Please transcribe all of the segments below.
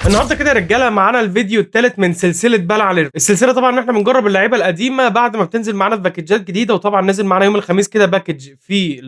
النهارده كده يا رجاله معانا الفيديو الثالث من سلسله بلع. السلسله طبعا ان احنا بنجرب اللعيبه القديمه بعد ما بتنزل معانا في باكجات جديده، وطبعا نزل معانا يوم الخميس كده باكج في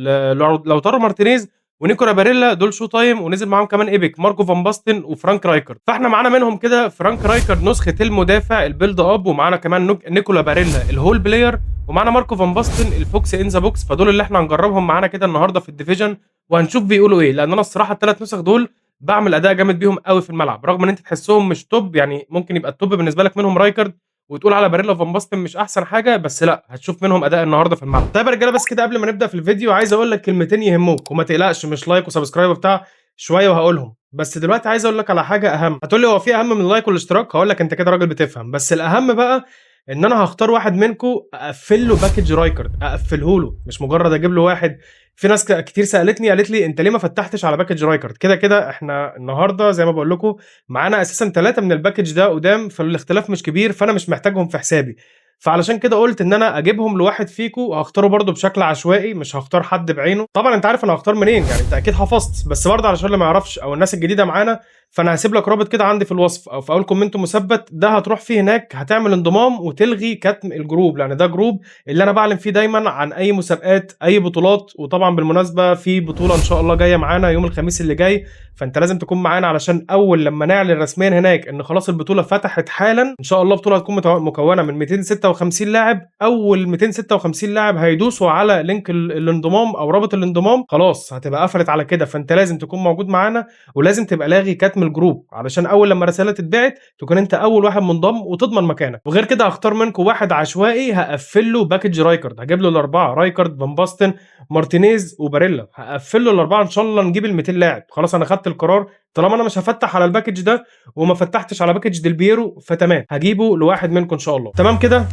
لوتارو مارتينيز ونيكولا باريلا دول شو تايم، ونزل معاهم كمان ايبك ماركو فان باستن وفرانك رايكر. فاحنا معانا منهم كده فرانك رايكر نسخه المدافع البيلد اب، ومعانا كمان نيكولا باريلا الهول بلاير، ومعانا ماركو فان باستن الفوكس ان ذا بوكس. فدول اللي احنا هنجربهم معانا كده النهارده في الديفيجن، وهنشوف بيقولوا ايه، لان انا الصراحه الثلاث نسخ دول باعمل اداء جامد بيهم قوي في الملعب، رغم ان انت تحسهم مش توب. يعني ممكن يبقى التوب بالنسبه لك منهم رايكارد، وتقول على باريلا وفان باستن مش احسن حاجه، بس لا، هتشوف منهم اداء النهارده في الملعب. طيب يا رجاله، بس كده قبل ما نبدا في الفيديو عايز اقول لك كلمتين يهموك، وما تقلقش مش لايك وسبسكرايب وبتاع، شويه وهقولهم. بس دلوقتي عايز اقول لك على حاجه اهم. هتقول لي هو في اهم من اللايك والاشتراك؟ هقول لك انت كده راجل بتفهم. بس الاهم بقى ان انا هختار واحد منكم اقفل له باكج رايكارد، اقفله له، مش مجرد اجيب له واحد. في ناس كتير سالتني قالت لي انت ليه ما فتحتش على باكج رايكارد؟ كده كده احنا النهارده زي ما بقول لكم معانا اساسا ثلاثه من الباكج ده قدام، فالاختلاف مش كبير، فانا مش محتاجهم في حسابي. فعلشان كده قلت ان انا اجيبهم لواحد فيكم، وهختاره برده بشكل عشوائي، مش هختار حد بعينه. طبعا انت عارف انا هختار منين، يعني انت اكيد حفظت، بس برضه علشان اللي ما يعرفش او الناس الجديده معانا، فانا هسيب لك رابط كده عندي في الوصف او في اول كومنت مثبت، ده هتروح فيه هناك هتعمل انضمام وتلغي كتم الجروب، لان ده جروب اللي انا بعلن فيه دايما عن اي مسابقات، اي بطولات. وطبعا بالمناسبه في بطوله ان شاء الله جايه معانا يوم الخميس اللي جاي، فانت لازم تكون معانا علشان اول لما نعلن رسميا هناك ان خلاص البطوله فتحت حالا ان شاء الله. البطوله هتكون مكونه من 256 لاعب. اول 256 لاعب هيدوسوا على لينك الانضمام او رابط الانضمام، خلاص هتبقى قفلت على كده. فانت لازم تكون موجود معانا، ولازم تبقى لاغي كتم الجروب علشان اول لما رساله تتبعت تكون انت اول واحد منضم وتضمن مكانك. وغير كده هختار منكم واحد عشوائي هقفل له باكج رايكارد، هجيب له الاربعه: رايكارد، فان باستن، مارتينيز، وباريلا. هقفل له الاربعه ان شاء الله نجيب ال 200 لاعب. خلاص انا خدت القرار، طالما انا مش هفتح على الباكج ده وما فتحتش على باكج ديل بيرو، فتمام هجيبه لواحد منكم ان شاء الله. تمام كده،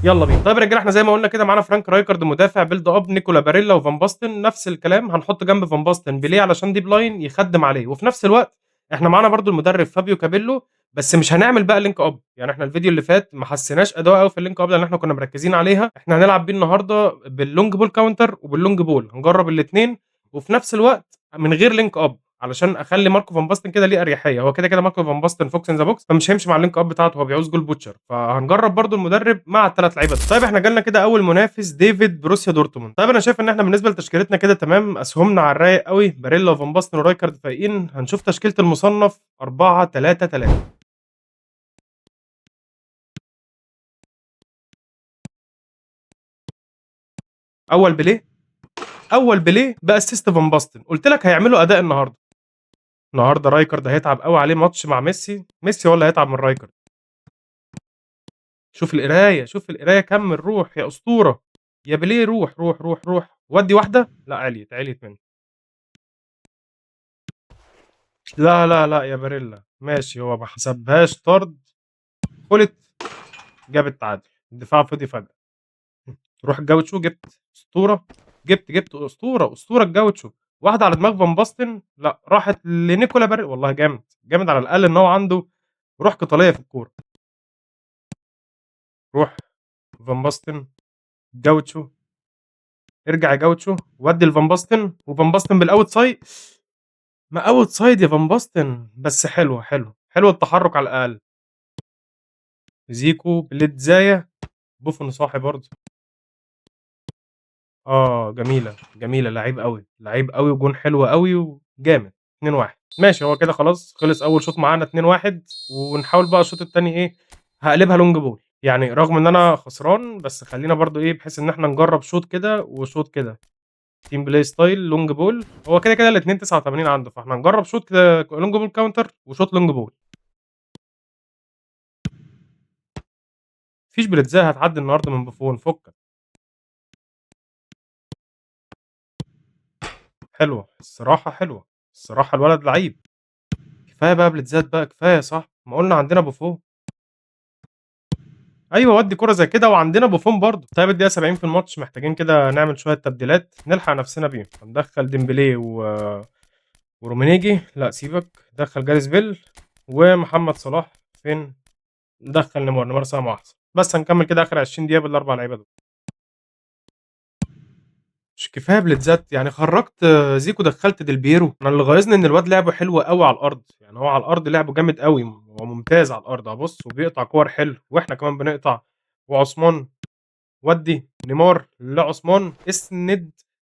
يلا بينا. طيب يا رجاله، احنا زي ما قلنا كده معانا فرانك رايكارد مدافع بيلد اب، نيكولا باريلا وفان باستن نفس الكلام. هنحط جنب فان باستن بيليه علشان ديب لاين يخدم عليه، وفي نفس الوقت احنا معانا برضو المدرب فابيو كابيلو. بس مش هنعمل بقى لينك اب، يعني احنا الفيديو اللي فات ما حسيناش اداء قوي في اللينك اب لان احنا كنا مركزين عليها. احنا هنلعب بيه النهارده باللونج بول كاونتر وباللونج بول، هنجرب الاثنين وفي نفس الوقت من غير لينك اب، علشان اخلي ماركو فان باستن كده ليه اريحيه. هو كده كده ماركو فان باستن فوكس ان ذا بوكس، فمش هيمشي مع اللينك اب بتاعته، هو بيعوز جول بوتشر. فهنجرب برضو المدرب مع الثلاث لعيبه. طيب احنا جالنا كده اول منافس ديفيد بروسيا دورتموند. طيب انا شايف ان احنا بالنسبه لتشكيلتنا كده تمام، اسهمنا على الرايق قوي، باريلا وفان باستن ورايكارد فايقين. هنشوف تشكيله المصنف 4-3-3. اول بليه، اول بليه باسيست فان باستن. قلت لك هيعملوا اداء النهارده. النهارده رايكارد هيتعب قوي عليه ماتش مع ميسي، ميسي هو اللي هيتعب من رايكارد. شوف القرايه، شوف القرايه، كمل روح يا اسطوره يا بليه، روح روح روح روح. ودي واحده، لا عليت، عليت مني. لا لا لا يا باريلا، ماشي هو ما حسبهاش طرد. خلت، جاب التعادل. الدفاع فضي فجأة. روح الجاوتشو، جبت اسطوره، جبت اسطوره، اسطوره الجاوتشو. واحده على دماغ فان باستن، لا راحت لنيكولا باريلا. والله جامد، جامد على الاقل ان هو عنده روح قتاليه في الكوره. روح فان باستن، جاوتشو، ارجع يا جاوتشو، ودي لفان باستن، وفان باستن بالاوت سايد. ما اوت سايد يا فان باستن، بس حلو حلو حلو التحرك على الاقل. زيكو بليتزايا، بوفون صاحي برضه. جميله جميله، لعيب قوي، لعيب قوي، وجون حلو قوي وجامد. 2-1 ماشي. هو كده خلاص خلص اول شوط معانا 2-1، ونحاول بقى الشوط الثاني ايه، هقلبها لونج بول. يعني رغم ان انا خسران، بس خلينا برضو ايه، بحيث ان احنا نجرب شوط كده وشوط كده. تيم بلاي ستايل لونج بول، هو كده كده الاثنين 89 عنده، فاحنا هنجرب شوط كده لونج بول كاونتر وشوط لونج بول. مفيش بليتزاي هتعدي النهارده من بوفون، فكك. حلوه الصراحه، حلوه الصراحه، الولد لعيب. كفايه بقى بليتزات بقى، كفايه صح، ما قلنا عندنا بوفون. ايوه ودي كرة زي كده، وعندنا بوفون برضه. طيب الدقيقة 70 في الماتش، محتاجين كده نعمل شوية تبديلات نلحق نفسنا بيهم. هندخل ديمبلي ورومينيجي، لا سيبك، دخل جاريس بيل ومحمد صلاح. فين؟ ندخل نيمار، نيمار سامو احسن. بس هنكمل كده اخر 20 دقيقة بالاربع لعيبة دول. مش كفاية بليتزات، يعني خرّجت زيكو دخّلت ديل بيرو، أنا اللي غايظني إن الواد لعبه حلو أوي على الأرض، يعني هو على الأرض لعبه جامد أوي، هو ممتاز على الأرض أهو بُص وبيقطع كور حلو، وإحنا كمان بنقطع، وعثمان ودّي، نيمار، لعثمان، اسند،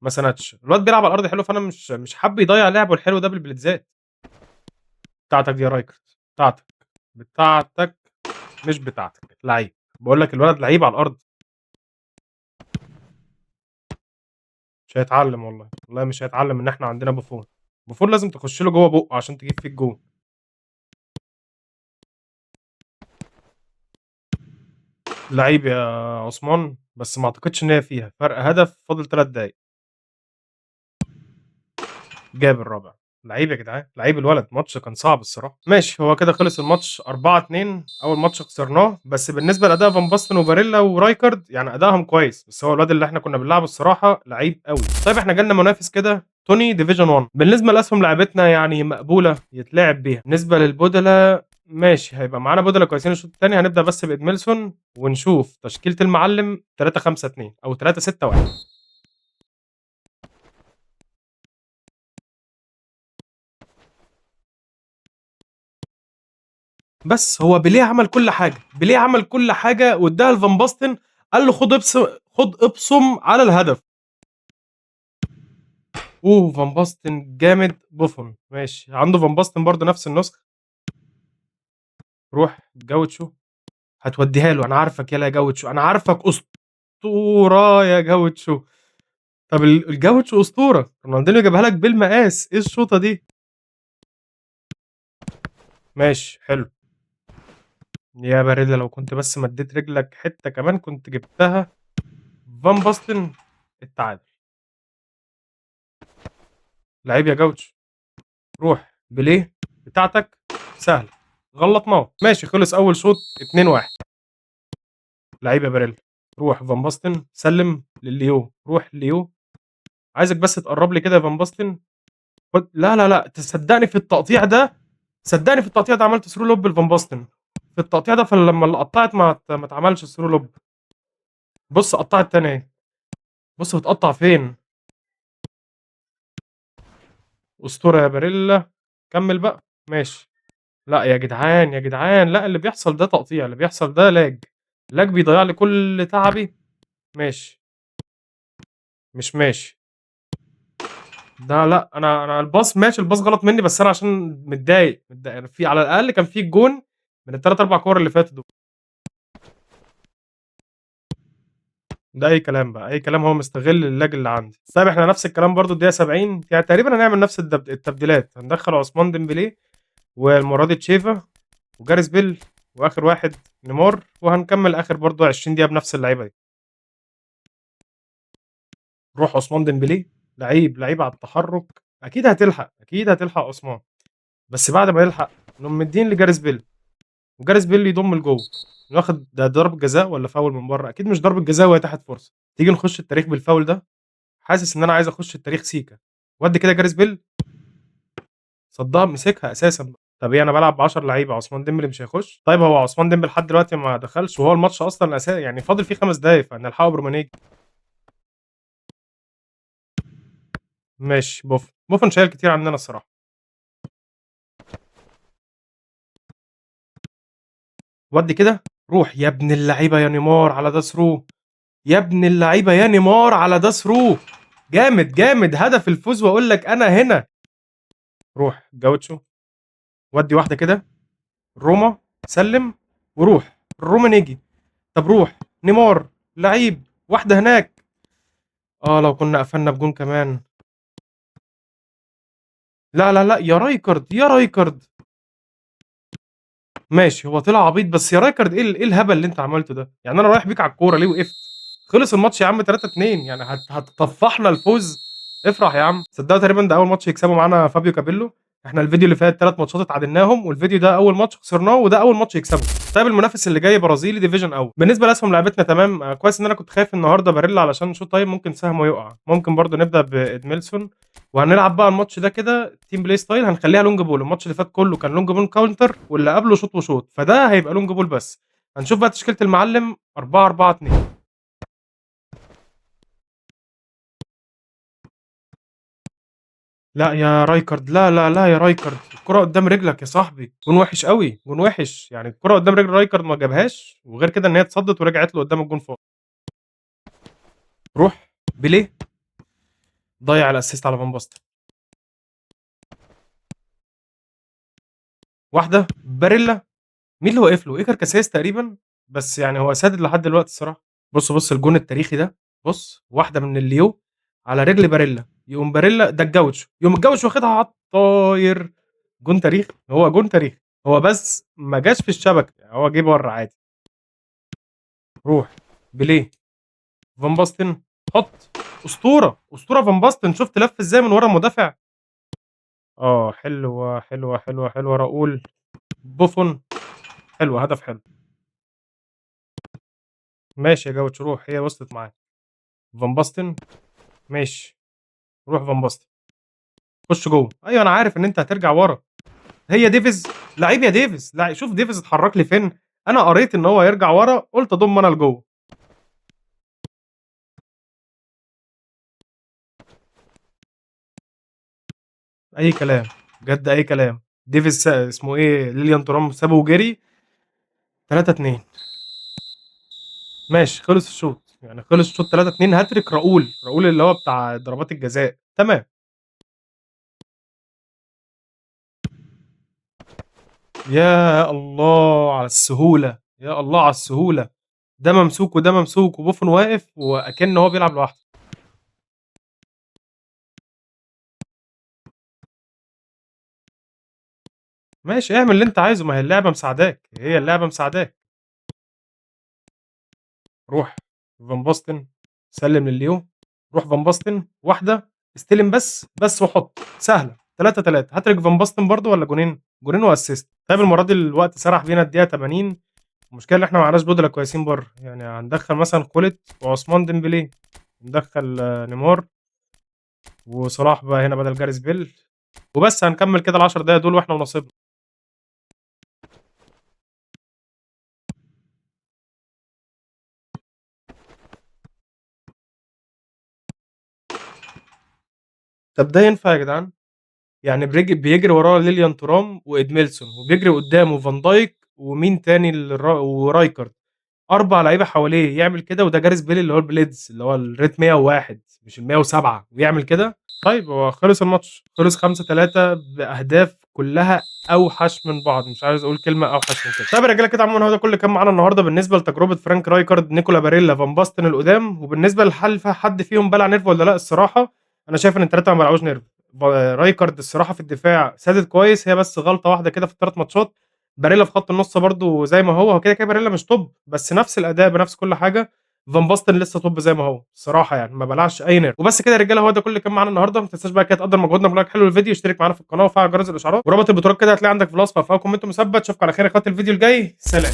ما سندش، الواد بيلعب على الأرض حلو فأنا مش حابّه يضيّع لعبه الحلو ده بالبليتزات، بتاعتك دي يا رايكارد، بتاعتك، بتاعتك مش بتاعتك، لعيب، باقول لك الولد لعيب على الأرض. مش هيتعلّم والله، والله مش هيتعلّم إن إحنا عندنا بوفون، بوفون لازم تخش له جوّه بُقّه عشان تجيب فيه الجون، لعيب يا عثمان، بس ما أعتقدش إن هي فيها، فرق هدف فاضل 3 دقايق، جاب الرابع، لعيب يا جدعان، لعيب الولد، ماتش كان صعب الصراحة، ماشي هو كده خلص الماتش 4-2 أول ماتش خسرناه، بس بالنسبة لأداء فان باستن وباريلا ورايكارد يعني أدائهم كويس، بس هو الواد اللي إحنا كنا بنلعبه الصراحة لعيب أوي، طيب إحنا جالنا منافس كده توني division 1 بالنسبة لأسهم لعبتنا يعني مقبولة يتلعب بيها، بالنسبة للبودلة ماشي هيبقى معانا بودلة كويسين الشوط التاني هنبدأ بس بإدميلسون ونشوف تشكيلة المعلم 3-5-2 أو 3-6-1. بس هو بيليه عمل كل حاجة، بيليه عمل كل حاجة وادّاها لفان باستن قال له خُد ابصم على الهدف. فان باستن جامد، بوفون ماشي، عنده فان باستن برضه نفس النسخة، روح جاوتشو هتودّيها له، أنا عارفك يالا يا جاوتشو، أنا عارفك أسطورة يا جاوتشو. طب الجاوتشو أسطورة، رونالدينيو جابها لك بالمقاس، إيه الشوطة دي؟ ماشي حلو، يا باريلا لو كنت بس مدّيت رجلك حتّة كمان كنت جبتها، فان باستن التعادل، لعيب يا جاوتشو. روح بيليه بتاعتك سهلة، غلّطناه، ماشي خلص أول شوط 2-1 لعيب يا باريلا، روح فان باستن سلِّم لليو، روح ليو عايزك بس تقرّب لي كده يا فان باستن، لا، لا، لأ، تصدّقني في التقطيع ده صدّقني في التقطيع ده عملت through lob لفان باستن، في التقطيع ده فلمّا اللي قطّعت ما اتعملش through lob بُص قطّعت تاني أهي، بُص بتقطّع فين، أسطورة يا باريلا، كمّل بقى، ماشي. لأ يا جدعان، يا جدعان، لأ اللي بيحصل ده تقطيع، اللي بيحصل ده lag بيضيّع لي كل تعبي، ماشي، مش ماشي، ده لأ أنا الباص ماشي الباص غلط منّي بس أنا عشان متضايق يعني في على الأقل كان في الجون من ال3، 4 كور اللي فاتوا دول، ده أي كلام بقى، أي كلام هو مستغل الlag اللي عندي، طيب إحنا نفس الكلام برضه الدقيقة 70 يعني تقريبًا هنعمل نفس التبديلات، هندخّل عثمان ديمبلي والمرة دي تشيفا وجاريث بيل وآخر واحد نيمار وهنكمّل آخر برضه 20 دقيقة بنفس اللعيبة دي. روح عثمان ديمبلي لعيب، لعيب على التحرُّك، أكيد هتلحق، أكيد هتلحق عثمان، بس بعد ما يلحق نقوم مدّيين لجاريث بيل، وجاريث بيل يضُم لجوّه، واخد ده ضربة جزاء والّا فاول من برّه؟ أكيد مش ضربة جزاء وإتاحة فرصة، تيجي نخش التاريخ بالفاول ده؟ حاسس إن أنا عايز أخش التاريخ سيكا، ودّي كده جاريث بيل، صدّها مسكها أساسًا، طَب إيه أنا بالعب ب10 لعيبة عثمان ديمبلي مش هيخش؟ طيب هو عثمان ديمبلي لحد دلوقتي ما دخلش وهو الماتش أصلًا يعني فاضل فيه 5 دقايق فهنلحقه برومانيجي، ماشي بوفون، بوفون شايل كتير عننا الصراحة. ودّي كده، روح يا ابن اللعيبة يا نيمار على ده through يا ابن اللعيبة يا نيمار على ده through جامد، جامد، هدف الفوز وأقول لك أنا هنا، روح جاوتشو ودّي واحدة كده، روما سلِّم وروح، الرومانيجي، طب روح، نيمار لعيب، واحدة هناك، لو كنا قفلنا بجون كمان، لا، لا، لأ، يا رايكارد، يا رايكارد، ماشي هو طلع عبيط بس يا رايكارد إيه الهبل اللي أنت عملته ده؟ يعني أنا رايح بيك على الكورة ليه وقفت؟ خلص الماتش يا عم 3-2 يعني هتطفحنا الفوز، افرح يا عم، تصدقوا تقريبًا ده أول ماتش يكسبه معانا فابيو كابيلو، إحنا الفيديو اللي فات 3 ماتشات اتعادلناهم، والفيديو ده أول ماتش خسرناه، وده أول ماتش يكسبه. طيب المنافس اللي جاي برازيلي division أول، بالنسبة لأسهم لعبتنا تمام، كويس إن أنا كنت خايف النهارده باريلا علشان شوط طيب ممكن سهمه يقع، ممكن برضه نبدأ بإدميلسون، وهنلعب بقى الماتش ده كده team play style هنخلّيها long ball، الماتش اللي فات كله كان long ball counter واللي قبله شوط وشوط، فده هيبقى long ball بس. هنشوف بقى تشكيلة المعلم 4-4-2. لأ يا رايكارد، لا، لا، لا يا رايكارد، الكرة قدّام رجلك يا صاحبي، جون وِحِش أوي، جون وِحِش، يعني الكرة قدّام رجل رايكارد ما جابهاش، وغير كده إن هي اتصدّت ورجعت له قدّام الجون فاضي. روح، بيليه، ضيّع الassist على فان باستن، واحدة، باريلا، مين اللي واقف له؟ إيكار كاسياس تقريبًا، بس يعني هو سادد لحد دلوقتي الصراحة. بُص، بُص الجون التاريخي ده، بُص، واحدة من الليو على رجل باريلا، يقوم باريلا ده الجوش، يقوم الجوش واخدها على الطاير، جون تاريخي، هو جون تاريخي، هو بس ما جاش في الشبكة، يعني هو جه برّه عادي. روح، بيليه، فان باستن، حُط، أسطورة، أسطورة فان باستن، شُفت لَف إزاي من ورا المدافع؟ حلوة، حلوة، حلوة، حلوة، راؤول، بوفون، حلوة، هدف حلو. ماشي يا جوش روح، هي وصلت معاك. فان باستن، ماشي، روح فان باستن، خُش جوّه، أيوه أنا عارف إن أنت هترجع ورا، هي ديفيز، لعيب يا ديفيز، شوف ديفيز اتحرّك لي فين، أنا قريت إن هو هيرجع ورا، قُلت أضُم أنا لجوّه. أي كلام، بجد أي كلام. ديفيز اسمه إيه، ليليان ترام سابه وجري، 3-2. ماشي، خلص الشوط، يعني خلص الشوط 3-2 هاتريك راؤول، راؤول اللي هو بتاع ضربات الجزاء، تمام. يا الله على السهولة، يا الله على السهولة، ده ممسوك وده ممسوك وبوفون واقف وأكِن هو بيلعب لوحده. ماشي، اعمل اللي أنت عايزه، ما هي اللعبة مساعداك، هي اللعبة مساعداك. روح، فان باستن، سلِّم لليو، روح فان باستن، واحدة، استلم بس، بس وحُط، سهلة، 3-3 هاتريك فان باستن برضه والّا جونين؟ جونين وأسيست. طيب المرة دي الوقت سرح بينا الدقيقة 80، المشكلة إن إحنا ما معناش بودلة كويسين برّه، يعني هندخّل مثلًا خُلِت وعثمان ديمبلي، ندخّل نيمار وصلاح بقى هنا بدل جاريث بيل، وبس هنكمّل كده ال10 دقايق دول وإحنا ونصيبنا. طب ده ينفع يا جدعان؟ يعني بيجري وراه ليليان ترام وإدميلسون، وبيجري قدّامه فان دايك ومين تاني ورايكارد، 4 لعيبة حواليه يعمل كده، وده جاريث بيل اللي هو البليدز اللي هو الريت 101 مش ال107 ويعمل كده! طيب هو خلص الماتش، خلص 5-3 بأهداف كلّها أوحش من بعض، مش عايز أقول كلمة أوحش من كده. طيب يا رجالة كده عمومًا هو ده كل اللي كان معانا النهارده بالنسبة لتجربة فرانك رايكارد، نيكولا باريلا، فان باستن القدام، وبالنسبة لهل في حد فيهم بلع نيرف والّا لأ الصراحة، أنا شايف إن ال3 ما بلعوش نيرف. رايكارد الصراحة في الدفاع سادد كويس، هي بس غلطة واحدة كده في ال3 ماتشات. باريلا في خط النُص برضه زي ما هو كده، كده باريلا مش توب، بس نفس الأداء بنفس كل حاجة. فان باستن لسه توب زي ما هو، الصراحة يعني ما بلعش أي نِرف. وبس كده يا رجالة هو ده كل اللي كان معانا النهارده، ما تنساش بقى كده تقدّر مجهودنا بلايك حلو للفيديو، اشترك معانا في القناة وفعّل جرس الإشعارات، ورابط البطولات كده هتلاقيه عندك في الوصف، أو كومنت مثبت. أشوفكم على خير يا اخواتي الفيديو الجاي، سلام.